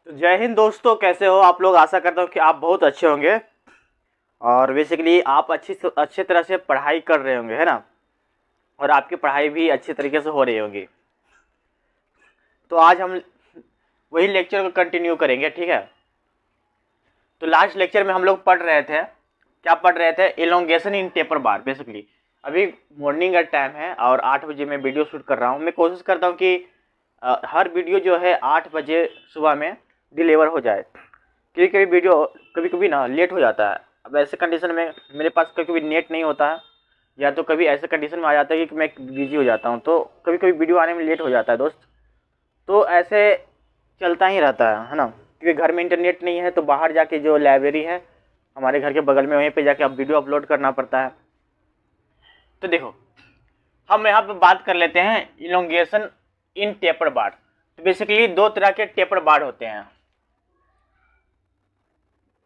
तो जय हिंद दोस्तों, कैसे हो आप लोग। आशा करता हूँ कि आप बहुत अच्छे होंगे और बेसिकली आप अच्छे तरह से पढ़ाई कर रहे होंगे, है ना। और आपकी पढ़ाई भी अच्छे तरीके से हो रही होगी। तो आज हम वही लेक्चर को कंटिन्यू करेंगे, ठीक है। तो लास्ट लेक्चर में हम लोग पढ़ रहे थे, क्या पढ़ रहे थे, एलोंगेशन इन टेपर बार। बेसिकली अभी मॉर्निंग का टाइम है और 8 बजे मैं वीडियो शूट कर रहा हूँ। मैं कोशिश करता हूँ कि हर वीडियो जो है 8 बजे सुबह में डिलीवर हो जाए। कभी कभी वीडियो कभी कभी ना लेट हो जाता है। अब ऐसे कंडीशन में मेरे पास कभी कभी नेट नहीं होता है, या तो कभी ऐसे कंडीशन में आ जाता है कि मैं बिजी हो जाता हूँ, तो कभी कभी वीडियो आने में लेट हो जाता है दोस्त। तो ऐसे चलता ही रहता है ना। क्योंकि घर में इंटरनेट नहीं है तो बाहर जाके जो लाइब्रेरी है हमारे घर के बगल में, वहीं पे जाके अब वीडियो अपलोड करना पड़ता है। तो देखो, हम यहाँ पे बात कर लेते हैं इलोंगेशन इन टेपर बार। तो बेसिकली दो तरह के टेपर बार होते हैं,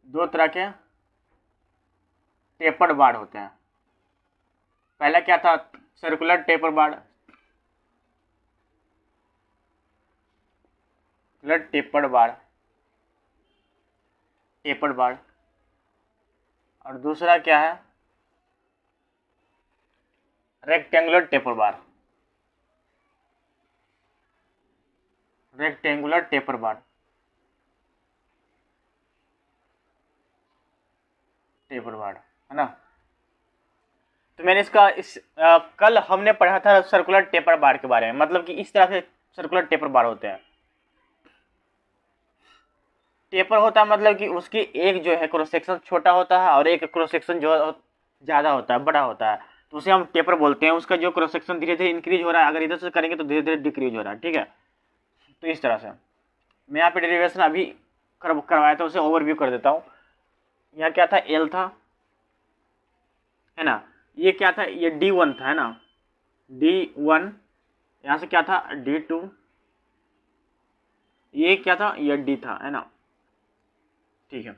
दो तरह के टेपर बार होते हैं। पहला क्या था, सर्कुलर टेपर बार, टेपर बार, टेपर बार। और दूसरा क्या है, रेक्टेंगुलर टेपर बार, रेक्टेंगुलर टेपर बार, टेपर बार, है ना। तो मैंने कल हमने पढ़ा था सर्कुलर टेपर बार के बारे में, मतलब कि इस तरह से सर्कुलर टेपर बार होते हैं। टेपर होता है मतलब कि उसकी एक जो है क्रॉस सेक्शन छोटा होता है और एक क्रॉस सेक्शन जो ज़्यादा होता है, बड़ा होता है, तो उसे हम टेपर बोलते हैं। उसका जो क्रॉस सेक्शन धीरे धीरे इंक्रीज हो रहा है, अगर इधर से करेंगे तो धीरे धीरे डिक्रीज हो रहा है, ठीक है। तो इस तरह से मैं यहाँ पे डेरिवेशन अभी करवाया था, उसे ओवरव्यू कर देता हूँ। यहाँ क्या था, एल था, है ना। ये क्या था, ये D1 था, है ना, D1। यहाँ से क्या था, D2। ये क्या था, ये D था, है ना, ठीक है।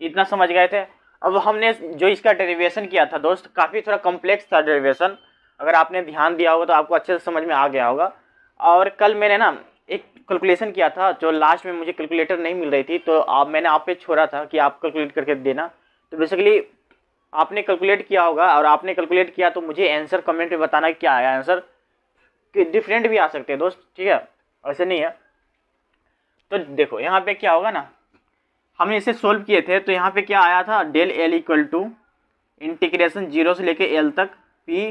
इतना समझ गए थे। अब हमने जो इसका डेरिवेशन किया था दोस्त, काफ़ी थोड़ा कॉम्प्लेक्स था डेरिवेशन। अगर आपने ध्यान दिया होगा तो आपको अच्छे से समझ में आ गया होगा। और कल मैंने ना एक कैलकुलेशन किया था, जो लास्ट में मुझे कैलकुलेटर नहीं मिल रही थी, तो मैंने आप पे छोड़ा था कि आप कैलकुलेट करके देना। तो बेसिकली आपने कैलकुलेट किया होगा, और आपने कैलकुलेट किया तो मुझे आंसर कमेंट में बताना क्या आया आंसर। कि डिफरेंट भी आ सकते हैं दोस्त, ठीक है, ऐसे नहीं है। तो देखो यहाँ पे क्या होगा ना, हमने इसे सोल्व किए थे तो यहाँ पे क्या आया था, del L equal to integration 0 से लेके एल तक P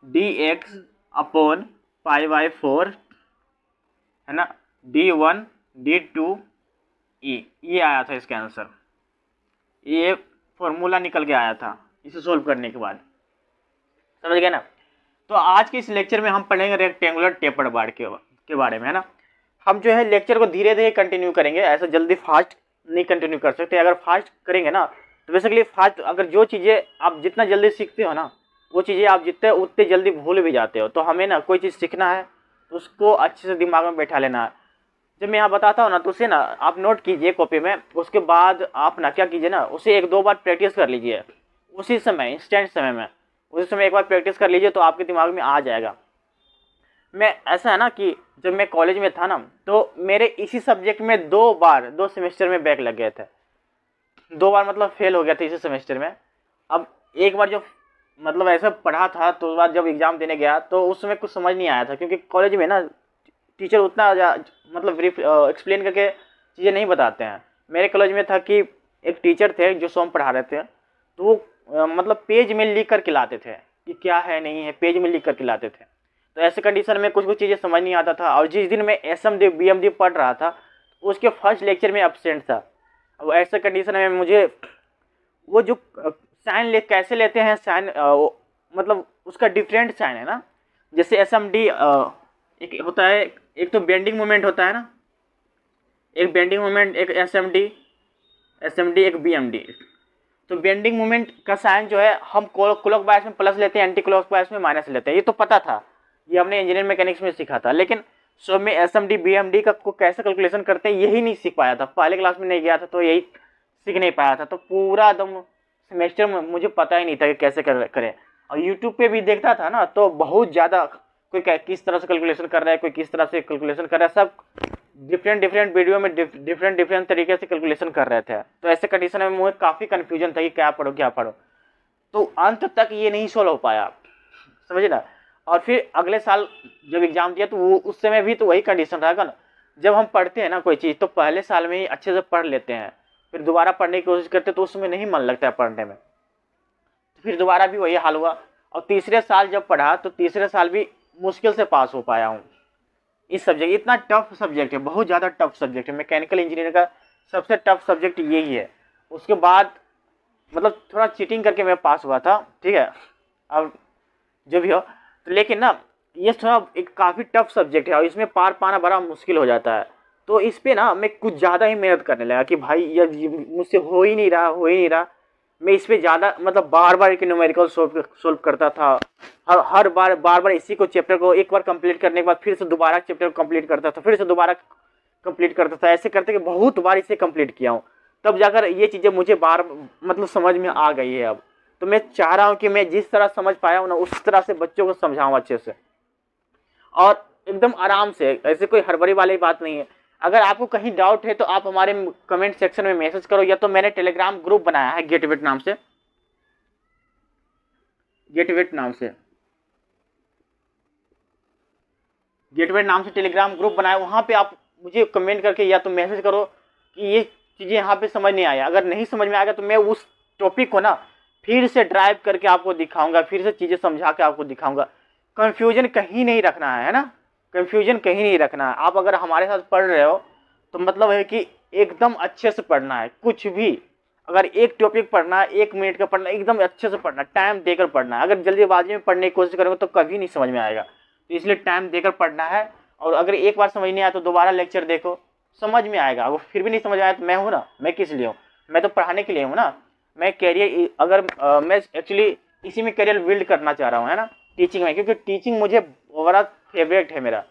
D x upon pi by 4, है ना, D1 D2 E। ये आया था इसका आंसर, ये फॉर्मूला निकल के आया था इसे सोल्व करने के बाद, समझ गए ना। तो आज के इस लेक्चर में हम पढ़ेंगे रेक्टेंगुलर टेपर बार के बारे में, है ना। हम जो है लेक्चर को धीरे धीरे कंटिन्यू करेंगे, ऐसा जल्दी फास्ट नहीं कंटिन्यू कर सकते। अगर फास्ट करेंगे ना तो बेसिकली फास्ट, अगर जो चीज़ें आप जितना जल्दी सीखते हो ना, वो चीज़ें आप जितने उतने जल्दी भूल भी जाते हो। तो हमें ना कोई चीज़ सीखना है तो उसको अच्छे से दिमाग में बैठा लेना है। जब मैं यहाँ बताता हूँ ना तो उसे ना आप नोट कीजिए कॉपी में, उसके बाद आप ना क्या कीजिए ना, उसे 1-2 बार प्रैक्टिस कर लीजिए उसी समय, इंस्टेंट समय में। उसी समय एक बार प्रैक्टिस कर लीजिए तो आपके दिमाग में आ जाएगा। मैं ऐसा है ना कि जब मैं कॉलेज में था ना तो मेरे इसी सब्जेक्ट में 2 सेमेस्टर में बैक लग गए थे। 2 बार मतलब फेल हो गया था इसी सेमेस्टर में। अब एक बार जो मतलब ऐसा पढ़ा था तो उसके बाद जब एग्ज़ाम देने गया तो उस समय कुछ समझ नहीं आया था, क्योंकि कॉलेज में ना टीचर उतना मतलब एक्सप्लेन करके चीज़ें नहीं बताते हैं। मेरे कॉलेज में था कि एक टीचर थे जो स्वयं पढ़ा रहे थे, तो वो मतलब पेज में लिख कर के लाते थे कि क्या है नहीं है, पेज में लिख कर के लाते थे। तो ऐसे कंडीशन में कुछ कुछ चीज़ें समझ नहीं आता था। और जिस दिन मैं SMD BMD पढ़ रहा था उसके फर्स्ट लेक्चर में एब्सेंट था। अब ऐसे कंडीशन में मुझे वो जो साइन कैसे लेते हैं साइन, मतलब उसका डिफरेंट साइन है ना। जैसे SMD एक होता है, एक तो बेंडिंग मोमेंट होता है ना, एक बेंडिंग मोमेंट, एक SMD एक BMD। तो बेंडिंग मोमेंट का साइन जो है हम क्लॉकवाइज में प्लस लेते हैं, एंटी क्लॉकवाइज में माइनस लेते हैं। ये तो पता था, ये हमने इंजीनियरिंग मैकेनिक्स में सीखा था। लेकिन सो में SMD BMD का को कैसे कैलकुलेशन करते हैं यही नहीं सीख पाया था, पहले क्लास में नहीं गया था तो यही सीख नहीं पाया था। तो पूरा एकदम सेमेस्टर में मुझे पता ही नहीं था कि कैसे करें। और यूट्यूब पे भी देखता था ना तो बहुत ज़्यादा, कोई किस तरह से कैलकुलेशन कर रहा है, कोई किस तरह से कैलकुलेशन कर रहा है, सब डिफरेंट डिफरेंट वीडियो में डिफरेंट डिफरेंट तरीके से कैलकुलेशन कर रहे थे। तो ऐसे कंडीशन में मुझे काफ़ी कन्फ्यूजन था कि क्या पढ़ो क्या पढ़ो, तो अंत तक ये नहीं सोल्व हो पाया, समझे ना। और फिर अगले साल जब एग्जाम दिया तो वो उस समय भी तो वही कंडीशन रहेगा ना, जब हम पढ़ते हैं ना कोई चीज़ तो पहले साल में ही अच्छे से पढ़ लेते हैं, फिर दोबारा पढ़ने की कोशिश करते तो उसमें नहीं मन लगता है पढ़ने में, तो फिर दोबारा भी वही हाल हुआ। और तीसरे साल जब पढ़ा तो तीसरे साल भी मुश्किल से पास हो पाया हूँ। इस सब्जेक्ट इतना टफ सब्जेक्ट है, बहुत ज़्यादा टफ सब्जेक्ट है, मैकेनिकल इंजीनियरिंग का सबसे टफ सब्जेक्ट यही है। उसके बाद मतलब थोड़ा चीटिंग करके मैं पास हुआ था, ठीक है, अब जो भी हो, तो लेकिन ना ये थोड़ा एक काफ़ी टफ सब्जेक्ट है और इसमें पार पाना बड़ा मुश्किल हो जाता है। तो इस पे ना मैं कुछ ज़्यादा ही मेहनत करने लगा कि भाई ये मुझसे हो ही नहीं रहा, हो ही नहीं रहा। मैं इस पे ज़्यादा मतलब बार बार के न्यूमेरिकल सोल्व करता था, हर बार इसी को चैप्टर को एक बार कंप्लीट करने के बाद फिर से दोबारा चैप्टर को कंप्लीट करता था, फिर से दोबारा कंप्लीट करता था, ऐसे करते कि बहुत बार इसे कंप्लीट किया हूँ, तब जाकर ये चीज़ें मुझे बार मतलब समझ में आ गई है अब। तो मैं चाह रहा हूँ कि मैं जिस तरह समझ पाया हूँ ना उस तरह से बच्चों को समझाऊँ अच्छे से और एकदम आराम से, ऐसे कोई हड़बड़ी वाली बात नहीं है। अगर आपको कहीं डाउट है तो आप हमारे कमेंट सेक्शन में मैसेज करो, या तो मैंने टेलीग्राम ग्रुप बनाया है गेटवेट नाम से, गेटवेट नाम से टेलीग्राम ग्रुप बनाया, वहाँ पे आप मुझे कमेंट करके या तो मैसेज करो कि ये चीज़ें यहाँ पे समझ नहीं आया। अगर नहीं समझ में आएगा तो मैं उस टॉपिक को ना फिर से ड्राइव करके आपको दिखाऊंगा, फिर से चीज़ें समझा के आपको दिखाऊंगा। कन्फ्यूजन कहीं नहीं रखना है ना, कन्फ्यूजन कहीं नहीं रखना है। आप अगर हमारे साथ पढ़ रहे हो तो मतलब है कि एकदम अच्छे से पढ़ना है, कुछ भी अगर एक टॉपिक पढ़ना है 1 मिनट का पढ़ना है, एकदम अच्छे से पढ़ना है, टाइम देकर पढ़ना है। अगर जल्दीबाजी में पढ़ने की कोशिश करोगे तो कभी नहीं समझ में आएगा, तो इसलिए टाइम देकर पढ़ना है। और अगर एक बार समझ नहीं आया तो दोबारा लेक्चर देखो, समझ में आएगा। अगर फिर भी नहीं समझ आया तो मैं हूँ ना, मैं किस लिए हूँ, मैं तो पढ़ाने के लिए हूँ ना। मैं कैरियर अगर मैं एक्चुअली इसी में करियर बिल्ड करना चाह रहा हूँ, है ना, टीचिंग में, क्योंकि टीचिंग मुझे बड़ा फेवरेट है मेरा।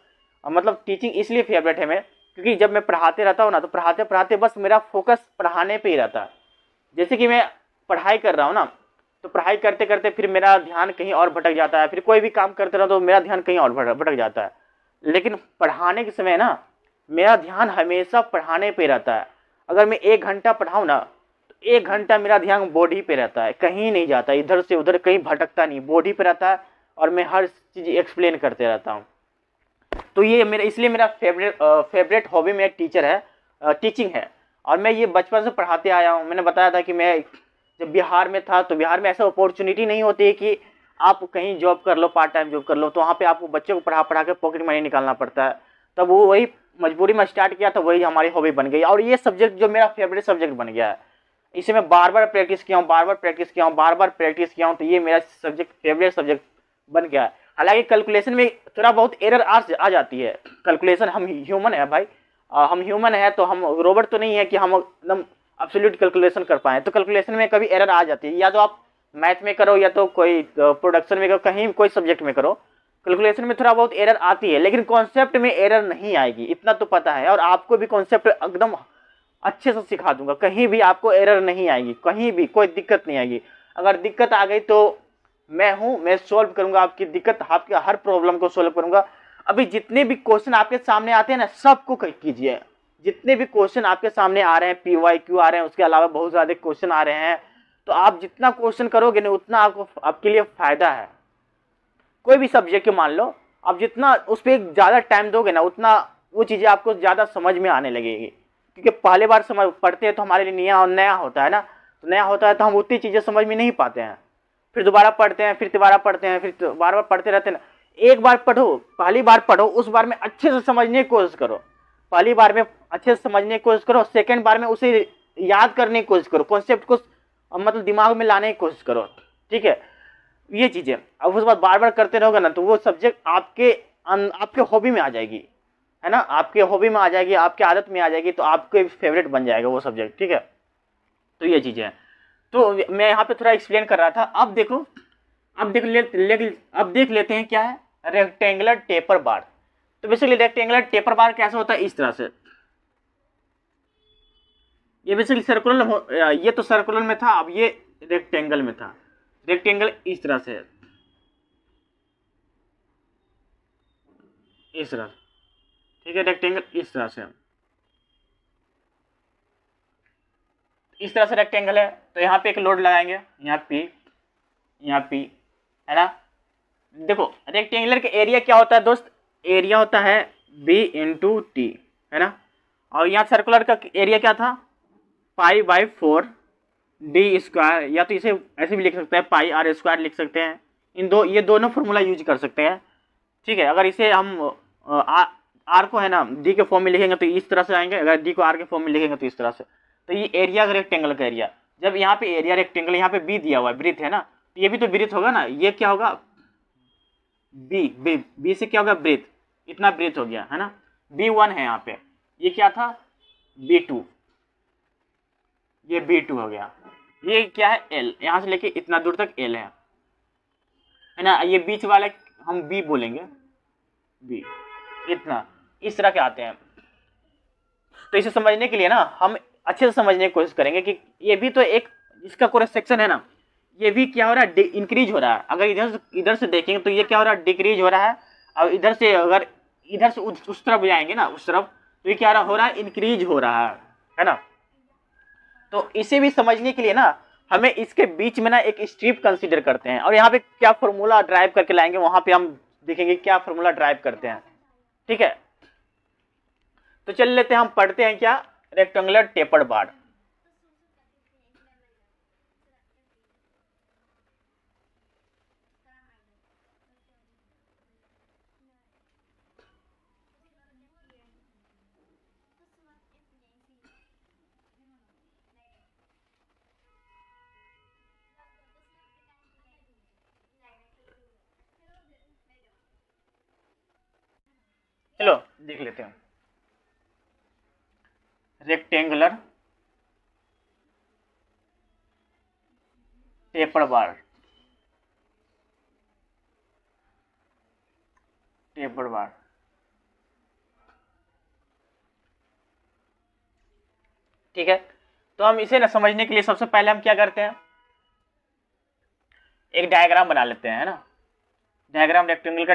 मतलब टीचिंग इसलिए फेवरेट है मैं क्योंकि जब मैं पढ़ाते रहता हूँ ना तो पढ़ाते पढ़ाते बस मेरा फोकस पढ़ाने पे ही रहता है। जैसे कि मैं पढ़ाई कर रहा हूँ ना, तो पढ़ाई करते करते फिर मेरा ध्यान कहीं और भटक जाता है, फिर कोई भी काम करते रहो तो मेरा ध्यान कहीं और भटक जाता है। लेकिन पढ़ाने के समय ना मेरा ध्यान हमेशा पढ़ाने पे रहता है। अगर मैं 1 घंटा पढ़ाऊँ ना तो 1 घंटा मेरा ध्यान बॉडी पे रहता है, कहीं नहीं जाता, इधर से उधर कहीं भटकता नहीं, बॉडी पे रहता है और मैं हर चीज़ एक्सप्लेन करते रहता हूँ। तो ये मेरा इसलिए मेरा फेवरेट हॉबी में टीचर है, टीचिंग है। और मैं ये बचपन से पढ़ाते आया हूँ। मैंने बताया था कि मैं जब बिहार में था तो बिहार में ऐसा अपॉर्चुनिटी नहीं होती है कि आप कहीं जॉब कर लो, पार्ट टाइम जॉब कर लो, तो वहाँ पे आपको बच्चों को पढ़ा पढ़ा के पॉकेट मनी निकालना पड़ता है। तब वो वही मजबूरी में स्टार्ट किया, तो वही हमारी हॉबी बन गई और ये सब्जेक्ट जो मेरा फेवरेट सब्जेक्ट बन गया है। इसे मैं बार बार प्रैक्टिस किया हूँ, बार बार प्रैक्टिस किया हूँ, बार बार प्रैक्टिस किया हूँ, तो ये मेरा सब्जेक्ट फेवरेट सब्जेक्ट बन गया है। हालांकि कैलकुलेशन में थोड़ा बहुत एरर आ जाती है। कैलकुलेशन, हम ह्यूमन है भाई, हम ह्यूमन है, तो हम रोबोट तो नहीं है कि हम एकदम एब्सोल्यूट कैलकुलेशन कर पाएँ। तो कैलकुलेशन में कभी एरर आ जाती है, या तो आप मैथ में करो या तो कोई प्रोडक्शन में करो, कहीं कोई सब्जेक्ट में करो, कैलकुलेशन में थोड़ा बहुत एरर आती है, लेकिन कॉन्सेप्ट में एरर नहीं आएगी, इतना तो पता है। और आपको भी कॉन्सेप्ट एकदम अच्छे से सिखा दूंगा, कहीं भी आपको एरर नहीं आएगी, कहीं भी कोई दिक्कत नहीं आएगी। अगर दिक्कत आ गई तो मैं हूँ, मैं सोल्व करूंगा आपकी दिक्कत, आपके हर प्रॉब्लम को सोल्व करूंगा। अभी जितने भी क्वेश्चन आपके सामने आते हैं ना, सबको कीजिए। जितने भी क्वेश्चन आपके सामने आ रहे हैं, PYQ आ रहे हैं, उसके अलावा बहुत ज़्यादा क्वेश्चन आ रहे हैं, तो आप जितना क्वेश्चन करोगे ना उतना आपके लिए फ़ायदा है। कोई भी सब्जेक्ट मान लो, आप जितना उस पर ज़्यादा टाइम दोगे ना उतना वो चीज़ें आपको ज़्यादा समझ में आने लगेगी। क्योंकि पहले बार समझ पढ़ते हैं तो हमारे लिए नया होता है ना, तो नया होता है तो हम उतनी चीज़ें समझ में नहीं पाते हैं, फिर दोबारा पढ़ते हैं, फिर दोबारा पढ़ते हैं, फिर बार बार पढ़ते रहते हैं ना। एक बार पढ़ो, पहली बार पढ़ो, उस बार में अच्छे से समझने की कोशिश करो, पहली बार में अच्छे से समझने की कोशिश करो, सेकेंड बार में उसे याद करने की कोशिश करो, कॉन्सेप्ट को मतलब दिमाग में लाने की कोशिश करो, ठीक है। ये चीज़ें अब उसके बाद बार बार करते रहोगे ना तो वो सब्जेक्ट आपके हॉबी में आ जाएगी, है ना, आपके हॉबी में आ जाएगी, आपके आदत में आ जाएगी, तो आपके फेवरेट बन जाएगा वो सब्जेक्ट, ठीक है। तो ये चीज़ें हैं। तो मैं यहाँ पे थोड़ा एक्सप्लेन कर रहा था। अब देखो, अब देख लेते हैं क्या है रेक्टेंगुलर टेपर बार। तो बेसिकली रेक्टेंगुलर टेपर बार कैसा होता है, इस तरह से। ये बेसिकली सर्कुलर, ये तो सर्कुलर में था, अब ये रेक्टेंगल में था। रेक्टेंगल इस तरह से है, इस तरह, ठीक है, रेक्टेंगल इस तरह से, इस तरह से रेक्टेंगल है। तो यहाँ पे एक लोड लगाएंगे, यहाँ P है ना। देखो रेक्टेंगुलर का एरिया क्या होता है दोस्त, एरिया होता है B इंटू टी, है ना। और यहाँ सर्कुलर का एरिया क्या था, π/4 डी स्क्वायर, या तो इसे ऐसे भी लिख सकते हैं πr² लिख सकते हैं। ये दोनों फॉर्मूला यूज कर सकते हैं, ठीक है। अगर इसे हम आर को है ना डी के फॉर्म में लिखेंगे तो इस तरह से आएंगे, अगर डी को आर के फॉर्म में लिखेंगे तो इस तरह से। तो ये एरिया रेक्टेंगल का एरिया, जब यहाँ पे एरिया रेक्टेंगल, यहाँ पे बी दिया हुआ है, ब्रीथ है ना, तो ये भी तो ब्रीथ होगा ना। ये क्या होगा, बी से क्या होगा, ब्रीथ, इतना ब्रीथ हो गया है ना। B1 है यहाँ पे, ये क्या था B2, ये B2 हो गया। ये क्या है L, यहाँ से लेके इतना दूर तक L है ना। ये बीच वाले हम B बोलेंगे, B, इतना, इस तरह के आते हैं। तो इसे समझने के लिए ना हम अच्छे से समझने की कोशिश करेंगे कि ये भी तो एक इसका क्रॉस सेक्शन है ना, ये भी क्या हो रहा है, इंक्रीज हो रहा है। अगर इधर से देखेंगे तो ये क्या हो रहा है, डिक्रीज हो रहा है। और इधर से अगर इधर से उस तरफ जाएंगे ना, उस तरफ, तो ये क्या हो रहा है, इंक्रीज हो रहा है ना। तो इसे भी समझने के लिए ना हमें इसके बीच में ना एक स्ट्रिप कंसीडर करते हैं, और यहाँ पे क्या फॉर्मूला ड्राइव करके लाएंगे, वहां पे हम देखेंगे क्या फॉर्मूला ड्राइव करते हैं, ठीक है। तो चल लेते हैं, हम पढ़ते हैं क्या, रेक्टेंगुलर टेपर्ड बार। चलो देख लेते हैं, रेक्टेंगुलर टेपर्ड बार, टेपर्ड बार, ठीक है। तो हम इसे ना समझने के लिए सबसे पहले हम क्या करते हैं, एक डायग्राम बना लेते हैं, है ना। डायग्राम रेक्टेंगुलर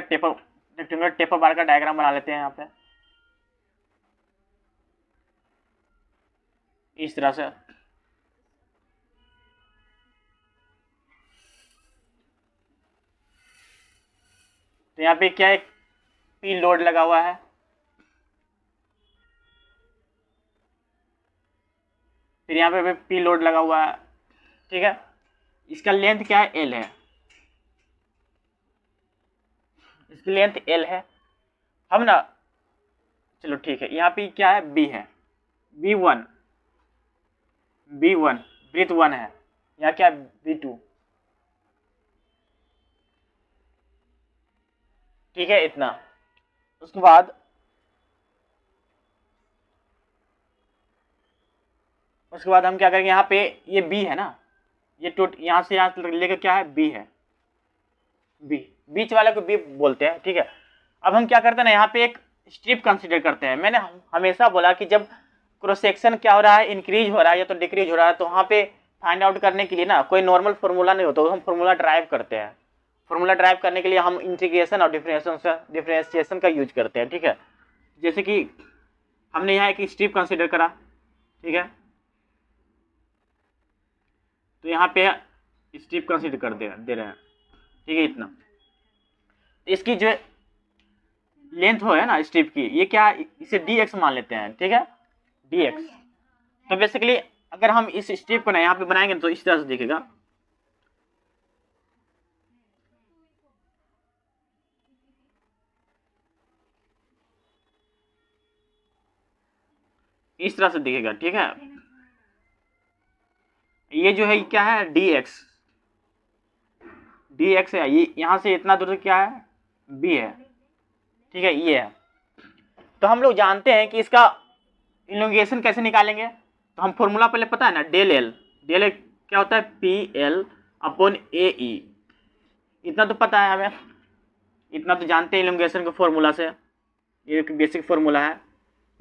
टेपर बार का डायग्राम बना लेते हैं यहाँ पे, इस तरह से। तो यहाँ पे क्या है, P लोड लगा हुआ है, फिर यहाँ पे P लोड लगा हुआ है, ठीक है। इसका लेंथ क्या है, L है, इसकी लेंथ L है। हम ना, चलो ठीक है, यहाँ पे क्या है, B है, B1 ब्रीथ 1 है, यहाँ क्या है, B2, ठीक है, इतना। उसके बाद हम क्या करेंगे, यहाँ पे ये B है ना, ये यहाँ से यहाँ लेकर क्या है, B है, B, बीच वाले को B बोलते हैं, ठीक है। अब हम क्या करते हैं ना, यहाँ पे एक स्ट्रिप कंसीडर करते हैं। मैंने हमेशा बोला कि जब क्रॉस सेक्शन क्या हो रहा है, इंक्रीज हो रहा है या तो डिक्रीज हो रहा है, तो वहाँ पे फाइंड आउट करने के लिए ना कोई नॉर्मल फॉर्मूला नहीं होता, तो हम फॉर्मूला ड्राइव करते हैं। फॉर्मूला ड्राइव करने के लिए हम इंटीग्रेशन और डिफरेंशिएशन का यूज करते हैं, ठीक है। जैसे कि हमने यहाँ एक स्ट्रिप कंसीडर करा, ठीक है, तो यहाँ पे स्ट्रिप कंसीडर कर दे रहे हैं, ठीक है, इतना। इसकी जो लेंथ हो है ना स्ट्रिप की, ये क्या, इसे dx मान लेते हैं, ठीक है, dx। तो बेसिकली अगर हम इस स्ट्रिप को ना यहाँ पे बनाएंगे तो इस तरह से दिखेगा, इस तरह से दिखेगा, ठीक है। ये जो है क्या है, dx है, ये यहाँ से इतना दूर क्या है, b है, ठीक है, ये है। तो हम लोग जानते हैं कि इसका इलोंगेशन कैसे निकालेंगे, तो हम फॉर्मूला पहले पता है ना, डेल एल क्या होता है, PL/AE, इतना तो पता है हमें, इतना तो जानते हैं इलोंगेशन के फॉर्मूला से, ये एक बेसिक फॉर्मूला है।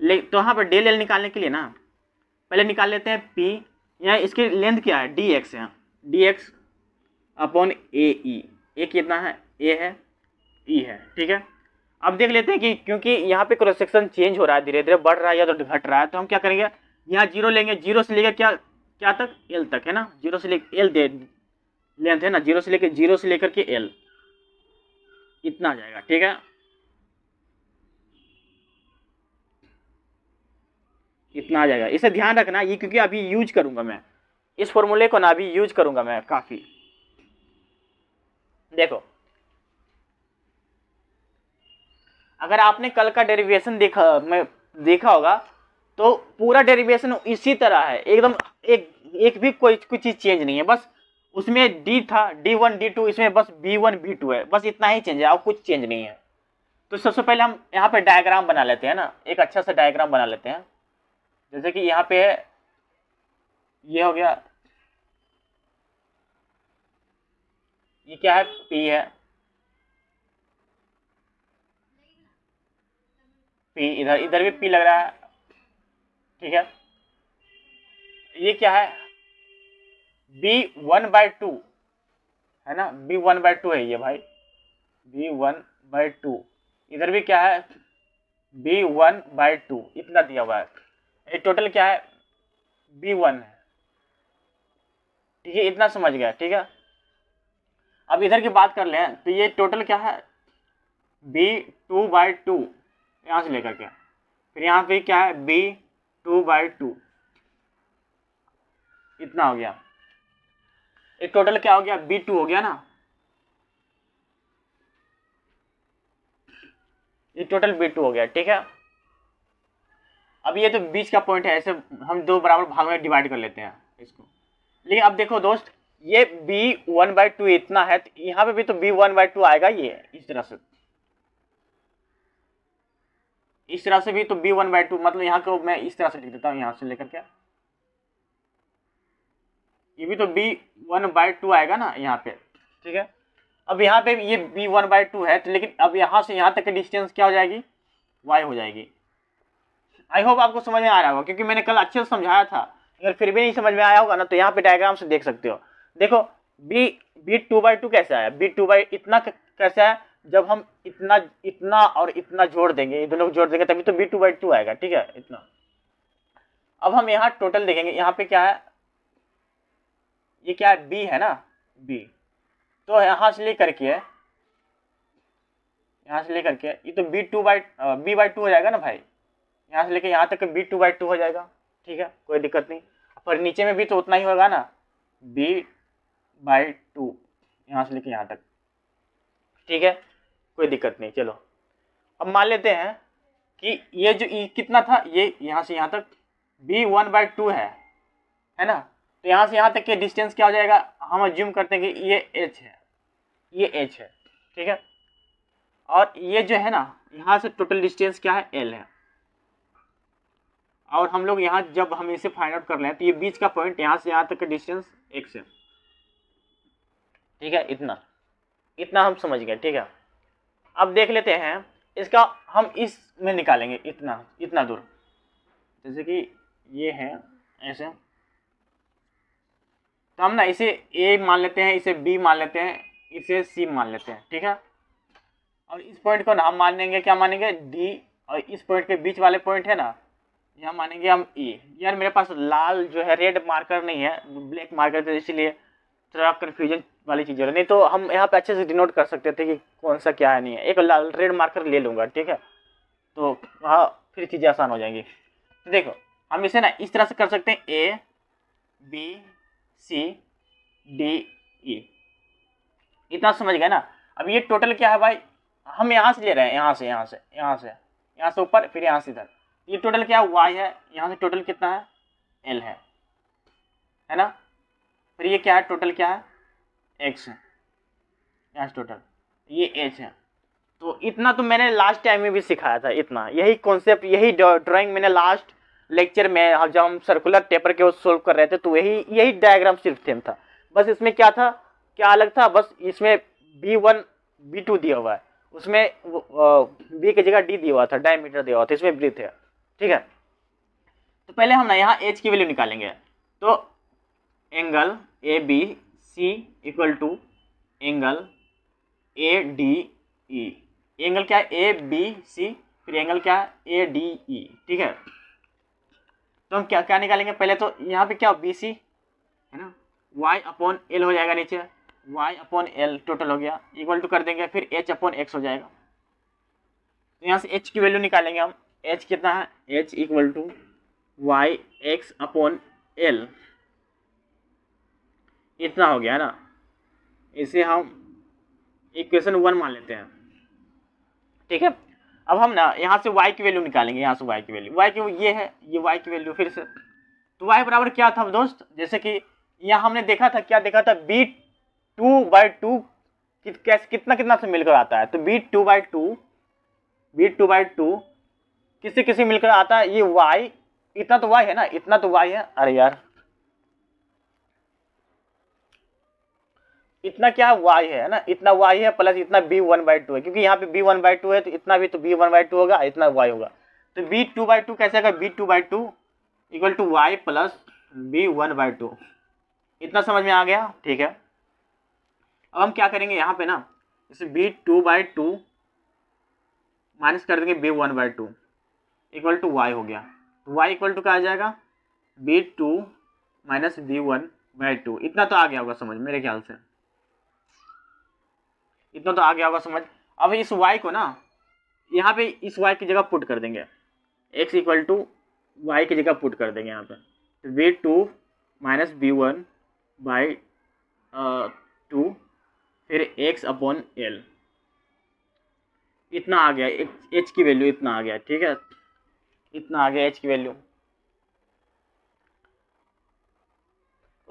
तो यहाँ पर डेल एल निकालने के लिए ना पहले निकाल लेते हैं P, यहाँ इसकी लेंथ क्या है, dx है, dx/AE, ए कितना है, A है, E है, ठीक है। अब देख लेते हैं कि क्योंकि यहाँ पे क्रॉस सेक्शन चेंज हो रहा है, धीरे धीरे बढ़ रहा है या तो घट रहा है, तो हम क्या करेंगे, यहाँ जीरो लेंगे, जीरो से लेकर क्या क्या तक, एल तक, है ना, जीरो से लेकर एल दे लेंथ है ना, जीरो से लेकर के एल, इतना आ जाएगा। ठीक है, इतना आ जाएगा, इसे ध्यान रखना, ये क्योंकि अभी यूज करूंगा मैं इस फॉर्मूले को ना, अभी यूज करूंगा मैं काफी। देखो, अगर आपने कल का डेरिवेशन देखा होगा तो पूरा डेरिवेशन इसी तरह है एकदम, एक भी कोई चीज चेंज नहीं है, बस उसमें डी था D1 D2, इसमें बस B1 B2 है, बस इतना ही चेंज है और कुछ चेंज नहीं है। तो सबसे पहले हम यहाँ पे डायग्राम बना लेते हैं ना, एक अच्छा सा डायग्राम बना लेते हैं। जैसे कि यहाँ पे है, ये हो गया, ये क्या है, P है, P इधर भी P लग रहा है। ठीक है, ये क्या है, B1/2 है ना, B1/2 है ये भाई, B1/2। इधर भी क्या है, B1/2, इतना दिया हुआ है। ये टोटल क्या है, B1 है। ठीक है, इतना समझ गया। ठीक है, अब इधर की बात कर लें तो ये टोटल क्या है, B2/2, यहाँ से लेकर के फिर यहाँ पे क्या है, B2/2, इतना हो गया। एक टोटल क्या हो गया, B2 हो गया ना, ये टोटल B2 हो गया। ठीक है, अब ये तो बीच का पॉइंट है, ऐसे हम दो बराबर भाग में डिवाइड कर लेते हैं इसको। लेकिन अब देखो दोस्त, ये B1/2 इतना है, तो यहाँ पे भी तो B1/2 आएगा, ये इस तरह से भी तो B1/2, मतलब यहाँ को मैं इस तरह से लिख देता हूँ, यहाँ से लेकर के ये भी तो B1/2 आएगा ना यहाँ पे। ठीक है, अब यहाँ पे ये B1/2 है, तो लेकिन अब यहाँ से यहाँ तक की डिस्टेंस क्या हो जाएगी, y हो जाएगी। आई होप आपको समझ में आ रहा होगा, क्योंकि मैंने कल अच्छे से समझाया था। अगर फिर भी नहीं समझ में आया होगा ना, तो यहाँ पे डायग्राम से देख सकते हो। देखो, B2/2 कैसे आया, इतना कैसे आया, जब हम इतना और इतना जोड़ देंगे, ये दोनों को जोड़ देंगे तभी तो B2/2 आएगा। ठीक है, इतना। अब हम यहाँ टोटल देखेंगे, यहाँ पे क्या है, ये क्या है, B है ना, B, तो यहाँ से लेकर के ये तो B/2 हो जाएगा ना भाई, यहाँ से लेके यहाँ तक B2/2 हो जाएगा। ठीक है, कोई दिक्कत नहीं। पर नीचे में भी तो उतना ही होगा ना, B/2, यहाँ से लेके यहाँ तक। ठीक है, कोई दिक्कत नहीं। चलो, अब मान लेते हैं कि ये जो कितना था, ये यहाँ से यहाँ तक B1/2 है ना, तो यहाँ से यहाँ तक के डिस्टेंस क्या हो जाएगा, हम अज्यूम करते हैं कि ये h है, ये h है। ठीक है, और ये जो है ना, यहाँ से टोटल डिस्टेंस क्या है, l है। और हम लोग यहाँ जब हम इसे फाइंड आउट कर लें तो ये बीच का पॉइंट यहाँ से यहाँ तक का डिस्टेंस x है। ठीक है, इतना हम समझ गए। ठीक है, अब देख लेते हैं इसका, हम इसमें निकालेंगे इतना दूर, जैसे कि ये है ऐसे, तो हम ना इसे A मान लेते हैं, इसे B मान लेते हैं, इसे C मान लेते हैं। ठीक है, और इस पॉइंट को ना हम मान लेंगे, क्या मानेंगे, D, और इस पॉइंट के बीच वाले पॉइंट है ना, यहाँ मानेंगे हम E। यार मेरे पास लाल जो है रेड मार्कर नहीं है, ब्लैक मार्कर, तो इसलिए थोड़ा कन्फ्यूजन वाली चीज़ हो रही, नहीं तो हम यहाँ पे अच्छे से डिनोट कर सकते थे कि कौन सा क्या है नहीं है। एक लाल रेड मार्कर ले लूँगा, ठीक है, तो वहाँ फिर चीज़ें आसान हो जाएंगी। तो देखो, हम इसे ना इस तरह से कर सकते हैं, A B C D E, इतना समझ गए ना। अब ये टोटल क्या है भाई, हम यहाँ से ले रहे हैं, यहाँ से ऊपर, फिर यहाँ से इधर, ये टोटल क्या है, y है, यहाँ से टोटल कितना है, l है ना, फिर ये क्या है, टोटल क्या है, x है, यहाँ से टोटल ये h है। तो इतना तो मैंने लास्ट टाइम में भी सिखाया था, इतना यही कॉन्सेप्ट, यही ड्राइंग मैंने लास्ट लेक्चर में जब हम सर्कुलर टेपर के वो सोल्व कर रहे थे, तो यही डायग्राम सिर्फ थीम था। बस इसमें क्या था, क्या अलग था, बस इसमें B1 B2 दिया हुआ है, उसमें B की जगह D दिया हुआ था, डायमीटर दिया हुआ था, इसमें ब्रीथ है। ठीक है, तो पहले हम ना यहाँ h की वैल्यू निकालेंगे। तो angle ABC equal to angle ADE, angle क्या है, ए बी सी, फिर एंगल क्या है, ए डी ई, ठीक है। तो हम क्या क्या निकालेंगे, पहले तो यहाँ पे क्या बी सी है ना, y अपॉन एल हो जाएगा नीचे, y अपॉन एल टोटल हो गया, इक्वल टू कर देंगे, फिर h अपॉन एक्स हो जाएगा। तो यहाँ से h की वैल्यू निकालेंगे हम, h कितना है, h equal to y x upon L, इतना हो गया है ना। इसे हम इक्वेशन 1 मान लेते हैं, ठीक है। अब हम ना यहाँ से y की वैल्यू निकालेंगे, यहाँ से y की वैल्यू, y की ये है, ये y की वैल्यू फिर से, तो y बराबर क्या था दोस्त, जैसे कि यहाँ हमने देखा था, क्या देखा था, b 2/2 कितना कितना से मिलकर आता है, तो b 2/2 किससे किससे मिलकर आता है, ये y, इतना तो y है ना, इतना तो y है, अरे यार इतना क्या y है ना, इतना y है प्लस इतना b 1/2 है, क्योंकि यहाँ पे b 1/2 है तो इतना भी तो b 1/2 होगा, इतना y होगा, तो b 2/2 कैसे होगा, b 2/2 equal to y plus b 1/2, इतना समझ में आ गया, ठीक है। अब हम क्या करेंगे यहाँ पे ना, इसे b 2/2 माइनस कर देंगे b 1/2 इक्वल टू y हो गया, तो y इक्वल टू क्या आ जाएगा, b 2 माइनस b 1/2, इतना तो आ गया होगा समझ, मेरे ख्याल से इतना तो आ गया होगा समझ। अब इस y को ना यहाँ पे इस y की जगह पुट कर देंगे, x इक्वल टू वाई की जगह पुट कर देंगे यहाँ पे, तो b 2 माइनस b 1/2 फिर x अपॉन एल, इतना आ गया, h की वैल्यू इतना आ गया, ठीक है, इतना आ गया h की वैल्यू।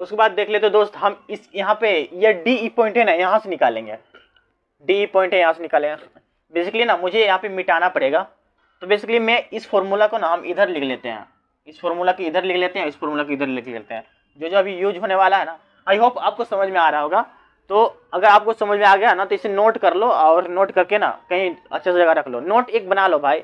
उसके बाद देख लेते दोस्त, हम इस यहाँ पे ये डी ई पॉइंट है ना, यहाँ से निकालेंगे, डी पॉइंट है यहाँ से निकालेंगे। बेसिकली ना मुझे यहाँ पे मिटाना पड़ेगा, तो बेसिकली मैं इस फॉर्मूला को ना हम इधर लिख लेते हैं, इस फॉर्मूला को इधर लिख लेते हैं, इस फॉर्मूला को इधर लिख लेते हैं, जो जो अभी यूज होने वाला है ना, आई होप आपको समझ में आ रहा होगा। तो अगर आपको समझ में आ गया ना तो इसे नोट कर लो, और नोट करके ना कहीं अच्छे से जगह रख लो, नोट एक बना लो भाई,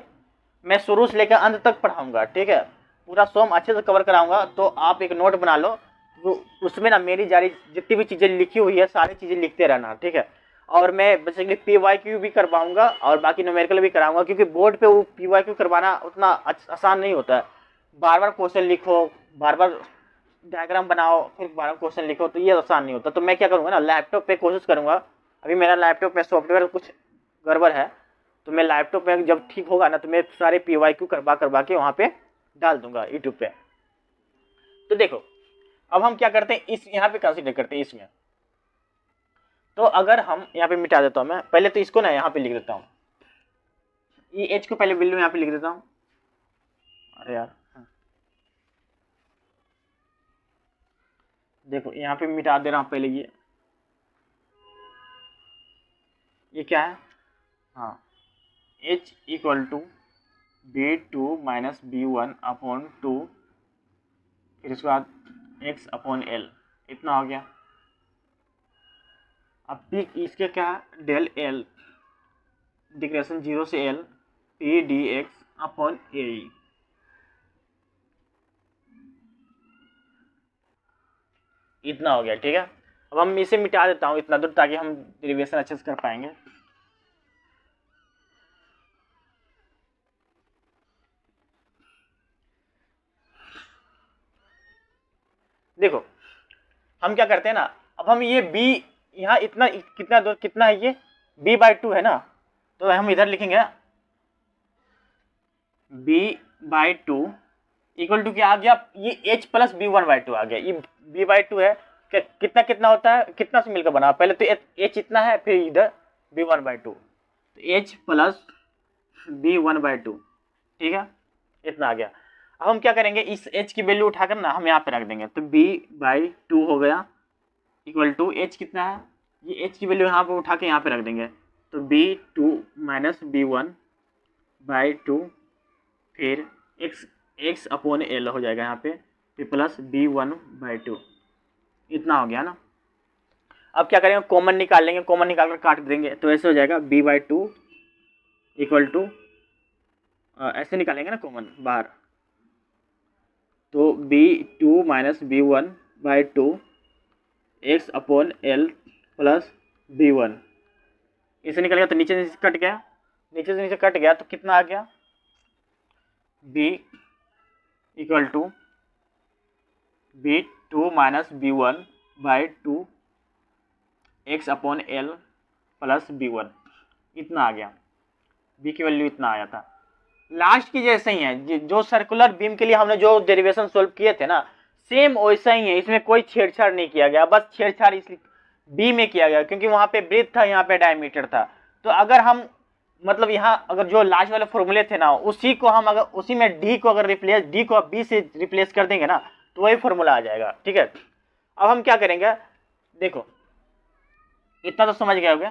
मैं शुरू से लेकर अंत तक पढ़ाऊँगा, ठीक है, पूरा सोम अच्छे से कवर कराऊँगा, तो आप एक नोट बना लो, तो उसमें ना मेरी जारी जितनी भी चीज़ें लिखी हुई है सारी चीज़ें लिखते रहना, ठीक है। और मैं बेसिकली PYQ भी करवाऊंगा और बाकी न्यूमेरिकल भी कराऊंगा, क्योंकि बोर्ड पे वो PYQ करवाना उतना आसान नहीं होता है, बार बार क्वेश्चन लिखो, बार बार डायग्राम बनाओ, फिर बार बार क्वेश्चन लिखो, तो ये आसान नहीं होता। तो मैं क्या करूँगा ना, लैपटॉप पे कोशिश करूँगा, अभी मेरा लैपटॉप में सॉफ्टवेयर कुछ गड़बड़ है, तो मैं लैपटॉप में जब ठीक होगा ना तो मैं सारे PYQ करवा के वहाँ पे डाल दूंगा यूट्यूब पे। तो देखो अब हम क्या करते हैं, इस यहाँ पे कंसिडर करते हैं इसमें, तो अगर हम यहाँ पे मिटा देता हूँ, मैं पहले तो इसको ना यहाँ पे लिख देता हूँ, ये एच को पहले वैल्यू यहाँ पे लिख देता हूँ, अरे यार देखो यहाँ पे मिटा दे रहा हूँ पहले, ये क्या है, हाँ h equal to b2 minus b1/2 फिर उसके बाद x अपॉन एल, इतना हो गया। अब पी इसके क्या है, डेल एल डिग्रेशन 0 से l P D x upon A, इतना हो गया, ठीक है। अब हम इसे मिटा देता हूँ इतना दूर, ताकि हम डेरिवेशन अच्छे से कर पाएंगे। देखो हम क्या करते हैं ना, अब हम ये b यहाँ इतना कितना दूर कितना है, ये b/2 है ना, तो हम इधर लिखेंगे b/2 इक्वल टू क्या आ गया, ये h प्लस b1/2 आ गया, ये b/2 है, कितना कितना होता है, कितना से मिलकर बना, पहले तो h इतना है, फिर इधर b1/2, तो h प्लस b1/2, ठीक है, इतना आ गया। अब हम क्या करेंगे, इस h की वैल्यू उठाकर ना हम यहाँ पे रख देंगे, तो b/2 हो गया इक्वल टू h कितना है, ये h की वैल्यू यहाँ पे उठा के यहाँ पे रख देंगे, तो b2 माइनस b1/2 फिर x अपॉन एल हो जाएगा यहाँ पे, फिर प्लस b1/2, इतना हो गया ना। अब क्या करेंगे, कॉमन निकाल लेंगे, कॉमन निकाल कर काट देंगे, तो ऐसे हो जाएगा b/2 इक्वल टू, ऐसे निकालेंगे ना कॉमन बाहर, तो b2 minus b1/2 x upon L plus b1, इसे निकल गया, तो नीचे से कट गया, नीचे से नीचे कट गया तो कितना आ गया, b equal to b2 minus b1 by 2 x upon l plus b1, इतना आ गया। b की वैल्यू इतना आया था। लास्ट की जैसे ही है, जो सर्कुलर बीम के लिए हमने जो डेरिवेशन सोल्व किए थे ना, सेम वैसा ही है, इसमें कोई छेड़छाड़ नहीं किया गया, बस छेड़छाड़ इसलिए बी में किया गया क्योंकि वहां पे ब्रेथ था, यहाँ पे डायमीटर था। तो अगर हम मतलब यहाँ अगर जो लास्ट वाले फॉर्मूले थे ना, उसी को हम अगर उसी में डी को अगर रिप्लेस, डी को बी से रिप्लेस कर देंगे ना, तो वही फॉर्मूला आ जाएगा। ठीक है, अब हम क्या करेंगे, देखो इतना तो समझ गए होगे।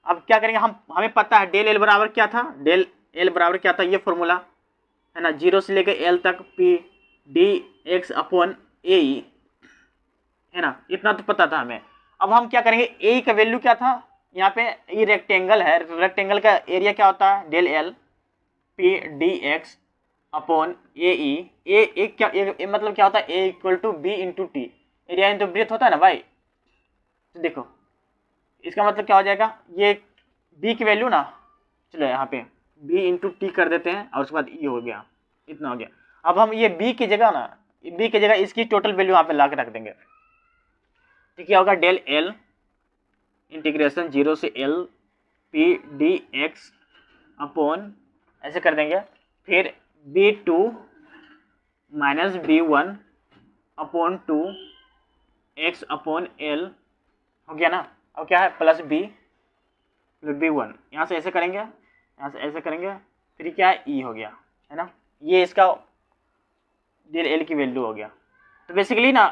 अब क्या करेंगे, हमें पता है डेल एल बराबर क्या था, डेल एल बराबर क्या था, ये फॉर्मूला है ना, 0 से लेकर एल तक पी डी एक्स अपॉन ए है ना, इतना तो पता था हमें। अब हम क्या करेंगे, ए का वैल्यू क्या था, यहाँ पे ये रेक्टेंगल है, रेक्टेंगल का एरिया क्या होता है, del L P D x upon A क्या मतलब क्या होता है, A equal to B into T, area into breadth होता है ना भाई। तो देखो इसका मतलब क्या हो जाएगा, ये बी की वैल्यू ना, चलो यहाँ पे b इंटू टी कर देते हैं और उसके बाद e हो गया, इतना हो गया। अब हम ये b की जगह ना, b की जगह इसकी टोटल वैल्यू यहाँ पे ला के रख देंगे, तो क्या होगा, डेल l इंटीग्रेशन 0 से l p D x upon ऐसे कर देंगे, फिर b2 minus b1 upon 2 x upon l हो गया ना। अब क्या है, प्लस b1, यहाँ से ऐसे करेंगे, यहाँ से ऐसे करेंगे, फिर क्या है, ई हो गया, है ना, ये इसका डेल एल की वैल्यू हो गया। तो बेसिकली ना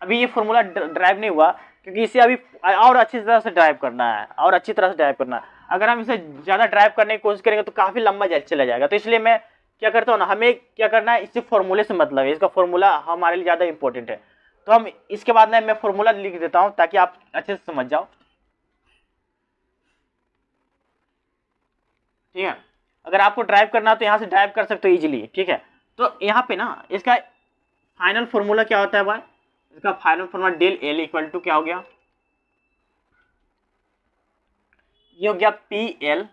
अभी ये फॉर्मूला ड्राइव नहीं हुआ क्योंकि इसे अभी और अच्छी तरह से ड्राइव करना है, और अच्छी तरह से ड्राइव करना है। अगर हम इसे ज़्यादा ड्राइव करने की कोशिश करेंगे तो काफ़ी लंबा चला जाएगा। तो इसलिए मैं क्या करता हूँ ना, हमें क्या करना है, इससे फॉर्मूले से मतलब है, इसका फॉर्मूला हमारे लिए ज़्यादा इंपॉर्टेंट है। तो हम इसके बाद ना मैं फॉर्मूला लिख देता हूँ ताकि आप अच्छे से समझ जाओ, ठीक है। अगर आपको ड्राइव करना हो तो यहाँ से ड्राइव कर सकते हो इजीली, ठीक है। तो यहाँ पे ना इसका फाइनल फॉर्मूला क्या होता है भाई, इसका final formula del L equal to क्या हो गया, ये हो गया पी एल,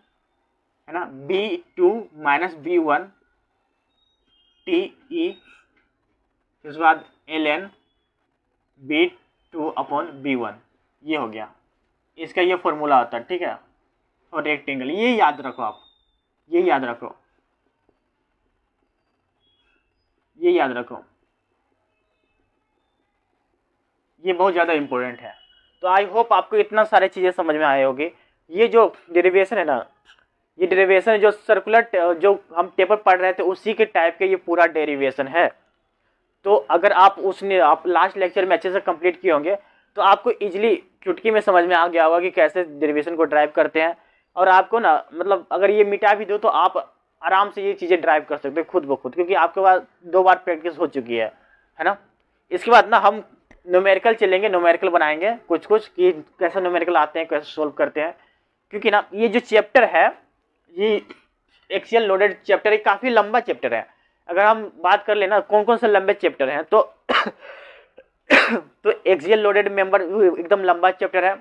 है ना, b2 minus b1 T E, उसके बाद L N b2 upon b1, ये हो गया, इसका ये फॉर्मूला होता है, ठीक है। और रेक्टेंगल, ये याद रखो आप, ये याद रखो, ये याद रखो, ये बहुत ज़्यादा इंपॉर्टेंट है। तो आई होप आपको इतना सारी चीज़ें समझ में आए होगी। ये जो डेरिवेशन है ना, ये डेरिवेशन जो सर्कुलर जो हम पेपर पढ़ रहे थे उसी के टाइप के ये पूरा डेरिवेशन है। तो अगर आप लास्ट लेक्चर में अच्छे से कंप्लीट किए होंगे तो आपको इजीली चुटकी में समझ में आ गया होगा कि कैसे डेरिवेशन को ड्राइव करते हैं। और आपको ना मतलब अगर ये मिटा भी दो तो आप आराम से ये चीज़ें ड्राइव कर सकते हो खुद ब खुद, क्योंकि आपके पास 2 बार प्रैक्टिस हो चुकी है ना। इसके बाद ना हम न्यूमेरिकल चलेंगे, न्यूमेरिकल बनाएंगे कुछ कि कैसे न्यूमेरिकल आते हैं, कैसे सोल्व करते हैं। क्योंकि ना ये जो चैप्टर है, ये एक्सियल लोडेड चैप्टर काफ़ी लंबा चैप्टर है। अगर हम बात कर लेना कौन कौन से लंबे चैप्टर हैं तो तो एक्सियल लोडेड मेंबर एकदम लंबा चैप्टर है।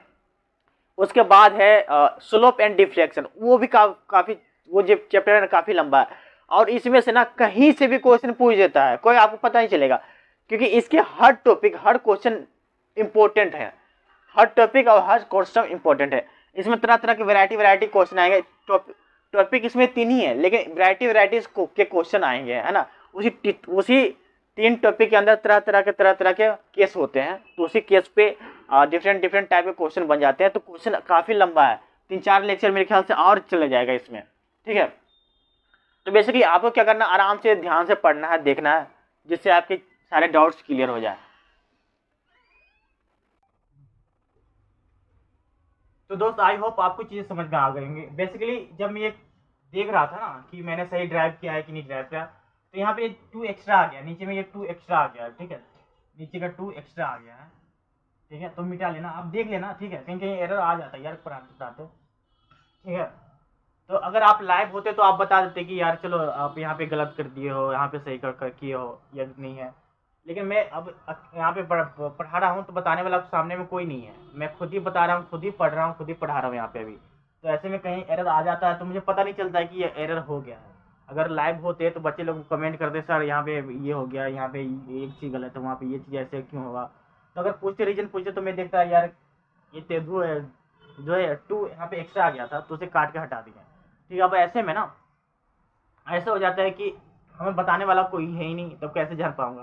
उसके बाद है स्लोप एंड डिफ्लेक्शन, वो भी काफ़ी वो जो चैप्टर है ना काफ़ी लंबा है। और इसमें से ना कहीं से भी क्वेश्चन पूछ देता है, कोई आपको पता नहीं चलेगा, क्योंकि इसके हर टॉपिक हर क्वेश्चन इंपॉर्टेंट है, हर टॉपिक और हर क्वेश्चन इंपॉर्टेंट है। इसमें तरह तरह के वैरायटी क्वेश्चन आएंगे। टॉपिक इसमें 3 ही है लेकिन वैरायटी के क्वेश्चन आएंगे, है ना। उसी 3 टॉपिक के अंदर तरह तरह के केस होते हैं, तो उसी केस पे डिफरेंट टाइप के क्वेश्चन बन जाते हैं। तो क्वेश्चन काफ़ी लंबा है, 3-4 लेक्चर मेरे ख्याल से और चले जाएगा इसमें, ठीक है। तो बेसिकली आपको क्या करना, आराम से ध्यान से पढ़ना है, देखना है, जिससे आपके सारे डाउट्स क्लियर हो जाए। तो दोस्त आई होप आपको चीज़ें समझ में आ गई होंगी। बेसिकली जब मैं ये देख रहा था ना कि मैंने सही ड्राइव किया है कि नहीं ड्राइव किया, तो यहाँ पे 2 एक्स्ट्रा आ गया, नीचे में ये 2 एक्स्ट्रा आ गया, ठीक है, नीचे का 2 एक्स्ट्रा आ गया है, ठीक है। तो मिटा लेना, आप देख लेना, ठीक है, कहीं कहीं एरर आ जाता है यार पढ़ाते, ठीक है। तो अगर आप लाइव होते तो आप बता देते कि यार चलो आप यहाँ पे गलत कर दिए हो, यहाँ पे सही कर किए हो या नहीं है। लेकिन मैं अब यहाँ पे पढ़ा रहा हूँ तो बताने वाला सामने में कोई नहीं है, मैं खुद ही बता रहा हूँ, खुद ही पढ़ रहा हूँ, खुद ही पढ़ा रहा हूँ यहाँ पे अभी। तो ऐसे में कहीं एरर आ जाता है तो मुझे पता नहीं चलता है कि ये एरर हो गया है। अगर लाइव होते तो बच्चे लोग कमेंट करते सर यहाँ पे ये हो गया, यहाँ पे एक चीज़ गलत है, वहाँ पे ये चीज़ ऐसे क्यों होगा। तो अगर पूछते रीजन पूछते तो मैं देखता है यार ये तेंदु है जो है 2 यहाँ पे एक्स्ट्रा आ गया था तो उसे काट के हटा दिया। ठीक है, अब ऐसे में ना ऐसा हो जाता है कि हमें बताने वाला कोई है ही नहीं, तब कैसे जान पाऊंगा।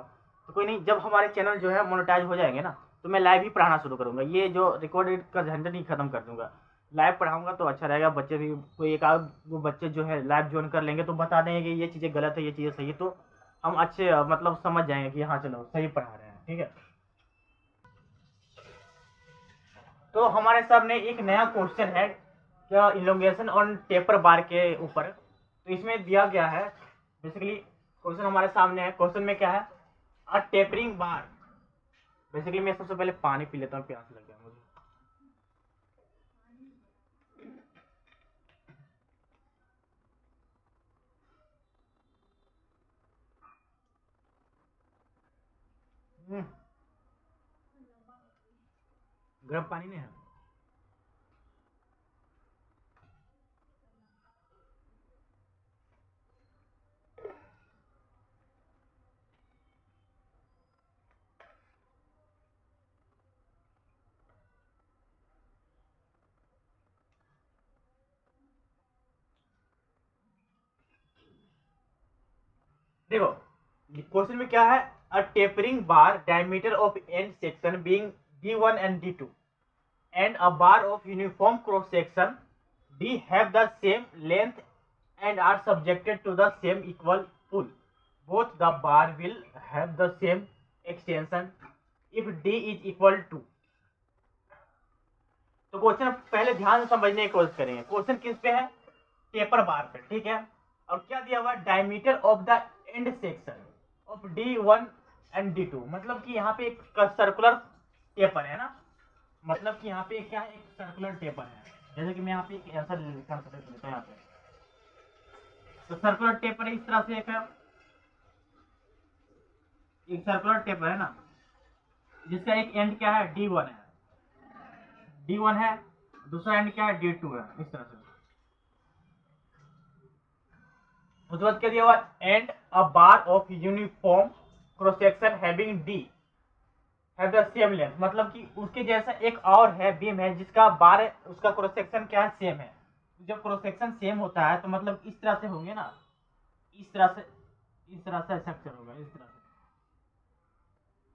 तो कोई नहीं, जब हमारे चैनल जो है मोनेटाइज हो जाएंगे ना तो मैं लाइव ही पढ़ाना शुरू करूंगा। ये जो रिकॉर्डेड का झंझट ही खत्म कर दूंगा, लाइव पढ़ाऊंगा तो अच्छा रहेगा। बच्चे भी कोई एक आध वो बच्चे जो है लाइव ज्वाइन कर लेंगे तो बता देंगे कि ये चीज़ें गलत है ये चीज़ें सही है, तो हम अच्छे मतलब समझ जाएंगे कि हाँ चलो सही पढ़ा रहे हैं। ठीक है, तो हमारे सामने एक नया क्वेश्चन है क्या इलोंगेशन ऑन टेपर बार के ऊपर। तो इसमें दिया गया है बेसिकली क्वेश्चन हमारे सामने है। क्वेश्चन में क्या है, अ टेपरिंग बार। बेसिकली मैं सबसे पहले पानी पी लेता हूँ, प्यास लग गया मुझे। गर्म पानी नहीं है। देखो क्वेश्चन में क्या है, a tapering bar diameter of end section being D1 and D2 and a bar of uniform cross section D have the same length and are subjected to the same equal pull. Both the bar will have the same extension if D is equal to। तो question पहले ध्यान से समझने की कोशिश करेंगे। Question किस पे है, टेपर बार पे। ठीक है, और क्या दिया हुआ, diameter of the end section of D1 and D2। मतलब कि यहाँ पे एक सर्कुलर टेपर है ना, मतलब कि यहाँ पे क्या है, एक सर्कुलर टेपर है। जैसे कि मैं यहाँ पे एक आंसर लेता हूँ यहाँ पे, तो सर्कुलर टेपर इस तरह से एक सर्कुलर टेपर है ना, जिसका एक एंड क्या है D1 है, D1 है, दूसरा एंड क्या है D2 है, इस तरह से। उसके बाद क्या दिया हुआ, and a bar of uniform cross section having D have the same length. मतलब कि उसके जैसा एक और है बीम है जिसका बार उसका क्रॉस सेक्शन क्या है, सेम है। जब क्रॉस सेक्शन सेम होता है तो मतलब इस तरह से होंगे ना, इस तरह से स्ट्रक्चर होगा इस तरह से।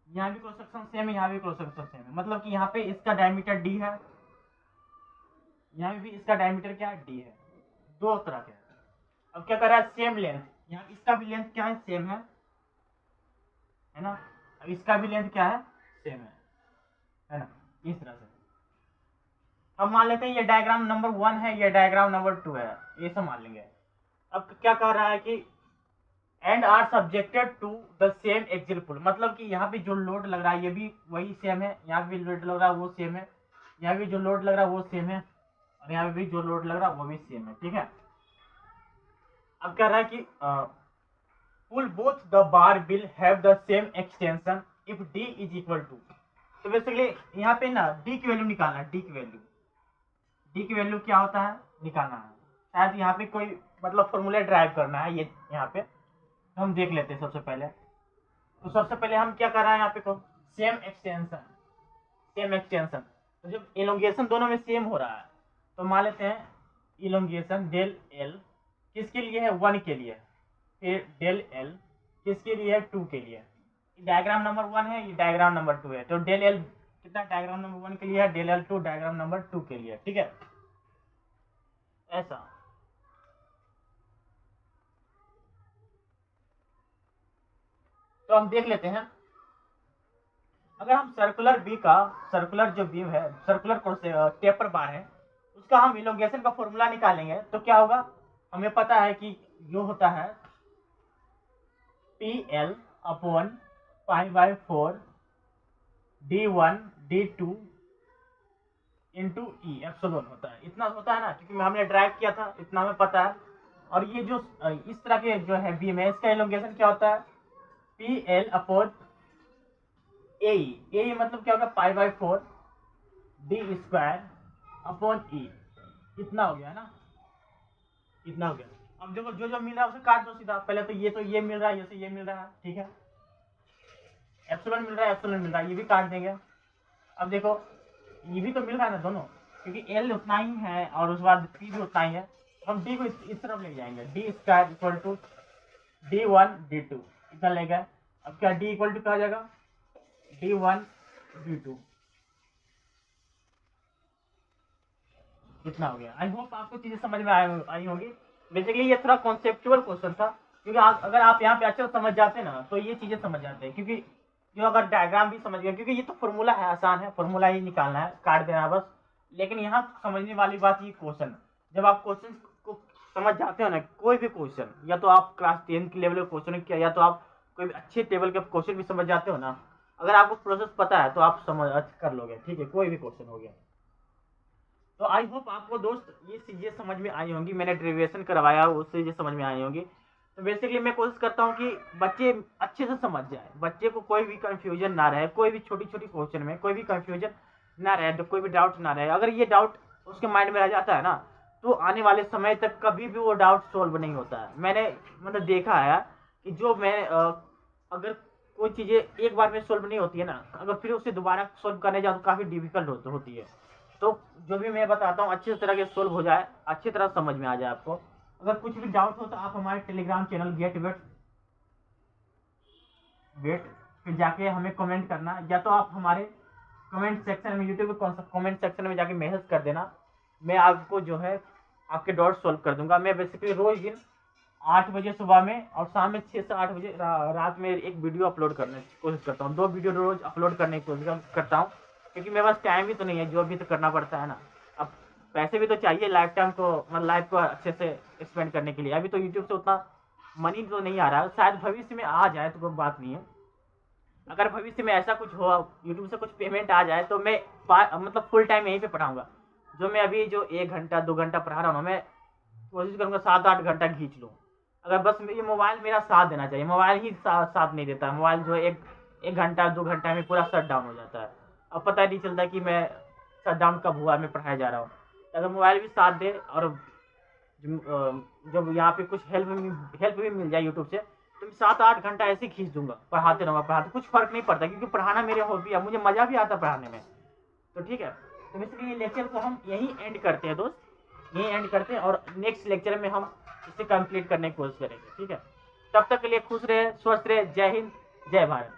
यहाँ भी क्रॉस सेक्शन सेम है, यहाँ भी क्रॉस सेक्शन सेम है। मतलब कि यहाँ पे इसका डायमीटर डी है, यहाँ भी इसका डायमीटर क्या है डी है, दो तरह के। अब क्या कर रहा है, सेम लेंथ, यहाँ इसका भी लेंथ क्या है, सेम है ना। अब इसका भी लेंथ क्या है, सेम है ना, इस तरह से। अब मान लेते हैं ये डायग्राम नंबर 1 है, ये डायग्राम नंबर 2 है, ये सब मान लेंगे। अब क्या कह रहा है कि end are subjected to the same axial pull. मतलब कि यहाँ पे जो लोड लग रहा है ये भी वही सेम है, यहाँ भी लोड लग रहा है वो सेम है, यहाँ भी जो लोड लग रहा है वो सेम है, और यहाँ भी जो लोड लग रहा है वो भी सेम है। ठीक है, अब कह रहा है कि pull both the bar will have the same extension if D is equal to. तो बेसिकली यहाँ पे ना डी की वैल्यू निकालना है, डी की वैल्यू क्या होता है निकालना है। शायद यहाँ पे कोई मतलब फॉर्मूला ड्राइव करना है, ये यहाँ पे हम देख लेते हैं सबसे पहले। तो सबसे पहले हम क्या कर रहे हैं यहाँ पे, सेम एक्सटेंशन। तो जब इलोंगेशन दोनों में सेम हो रहा है तो मान लेते हैं इलोंगेशन डेल एल किसके लिए है, 1 के लिए, फिर डेल एल किसके लिए है, 2 के लिए। डायग्राम नंबर 1 है, ये डायग्राम नंबर 2 है, तो डेल एल कितना डायग्राम नंबर 1 के लिए है, डेल एल 2 डायग्राम नंबर 2 के लिए। ठीक है, ऐसा। तो हम देख लेते हैं, अगर हम सर्कुलर जो बीम है, सर्कुलर टेपर बार है, उसका हम इलोंगेशन का फॉर्मूला निकालेंगे तो क्या होगा, हमें पता है कि जो होता है PL upon π/4 D1 D2 into E epsilon होता है, इतना होता है ना, क्योंकि हमने ड्राइव किया था, इतना हमें पता है। और ये जो इस तरह के जो है बीम है, इसका इलोंगेशन क्या होता है, PL अपॉन ए मतलब क्या होगा, π/4 D² अपॉन ई। इतना हो गया है ना, इतना हो गया। अब देखो जो जो मिल रहा है उसे काट दो सीधा। पहले तो ये मिल रहा है, ये से ये मिल रहा है, ठीक है। एप्सिलॉन मिल रहा है, एप्सिलॉन मिल रहा है, ये भी काट देंगे। अब देखो ये भी तो मिल रहा है ना दोनों, क्योंकि एल उतना ही है और उसके बाद पी भी उतना ही है। तो हम डी को इस तरफ ले जाएंगे, D square equal to D1 D2 इतना लेगा। अब क्या डी इक्वल टू क्या आ जाएगा, D1 D2 इतना हो गया। आई होप आपको चीजें समझ में आई होगी। बेसिकली ये थोड़ा कॉन्सेप्चुअल क्वेश्चन था, क्योंकि अगर आप यहाँ पे अच्छे से समझ जाते ना तो ये चीजें समझ जाते हैं। क्योंकि जो अगर डायग्राम भी समझ गए, क्योंकि ये तो फॉर्मूला है, आसान है, फॉर्मूला ही निकालना है, काट देना है बस। लेकिन यहाँ समझने वाली बात ये क्वेश्चन, जब आप क्वेश्चन को समझ जाते हो ना, कोई भी क्वेश्चन, या तो आप क्लास 10 के लेवल का क्वेश्चन किया, या तो आप कोई भी अच्छे टेबल के क्वेश्चन भी समझ जाते हो ना, अगर आपको प्रोसेस पता है तो आप समझ कर लोगे, ठीक है, कोई भी क्वेश्चन हो गया। तो आई होप आपको दोस्त ये चीज़ें समझ में आई होंगी, मैंने डेरिवेशन करवाया उससे चीज़ें समझ में आई होंगी। तो बेसिकली मैं कोशिश करता हूँ कि बच्चे अच्छे से समझ जाए, बच्चे को कोई भी कंफ्यूजन ना रहे, कोई भी छोटी छोटी क्वेश्चन में कोई भी कंफ्यूजन ना रहे, कोई भी डाउट ना रहे। अगर ये डाउट उसके माइंड में रह जाता है ना, तो आने वाले समय तक कभी भी वो डाउट सोल्व नहीं होता है। मैंने मतलब देखा है कि जो मैं अगर कोई चीज़ें एक बार में सोल्व नहीं होती है ना, अगर फिर उसे दोबारा सोल्व करने जाओ तो काफ़ी डिफिकल्ट होती है। तो जो भी मैं बताता हूँ अच्छी तरह के सोल्व हो जाए, अच्छी तरह समझ में आ जाए आपको। अगर कुछ भी डाउट हो तो आप हमारे टेलीग्राम चैनल गेट वेट फिर जाके हमें कमेंट करना, या तो आप हमारे कमेंट सेक्शन में, यूट्यूब के कमेंट सेक्शन में जाके मैसेज कर देना। मैं आपको जो है आपके डाउट सोल्व कर दूंगा। मैं बेसिकली रोज दिन 8 बजे सुबह में और शाम में 6 से 8 बजे रात में एक वीडियो अपलोड करने की कोशिश करता हूँ। 2 वीडियो रोज अपलोड करने की कोशिश करता हूँ, क्योंकि मेरे पास टाइम भी तो नहीं है, जो भी तो करना पड़ता है ना। अब पैसे भी तो चाहिए लाइफ टाइम को, मतलब लाइफ को अच्छे से स्पेंड करने के लिए। अभी तो यूट्यूब से उतना मनी तो नहीं आ रहा है, शायद भविष्य में आ जाए तो कोई बात नहीं है। अगर भविष्य में ऐसा कुछ हो, यूट्यूब से कुछ पेमेंट आ जाए, तो मैं मतलब फुल टाइम यहीं पे पढ़ाऊँगा। जो मैं अभी जो 1 घंटा 2 घंटा पढ़ा रहा हूँ ना, मैं कोशिश करूँगा 7-8 घंटा खींच लूँ। अगर बस ये मोबाइल मेरा साथ देना चाहिए, मोबाइल ही साथ नहीं देता है। मोबाइल जो है एक घंटा 2 घंटा में पूरा शट डाउन हो जाता है। अब पता नहीं चलता कि मैं शट डाउन कब हुआ, मैं पढ़ाया जा रहा हूँ। अगर मोबाइल भी साथ दे और जब यहाँ पे कुछ हेल्प भी मिल जाए यूट्यूब से, तो मैं 7-8 घंटा ऐसे ही खींच दूंगा, पढ़ाते रहूँगा पढ़ाते, कुछ फ़र्क नहीं पड़ता, क्योंकि पढ़ाना मेरे हॉबी है, मुझे मज़ा भी आता है पढ़ाने में। तो ठीक है, तो इसलिए ये लेक्चर को हम यहीं एंड करते हैं दोस्त, यहीं एंड करते हैं, और नेक्स्ट लेक्चर में हम इसे कंप्लीट करने की कोशिश करेंगे, ठीक है। तब तक के लिए खुश रहे, स्वस्थ रहे। जय हिंद, जय भारत।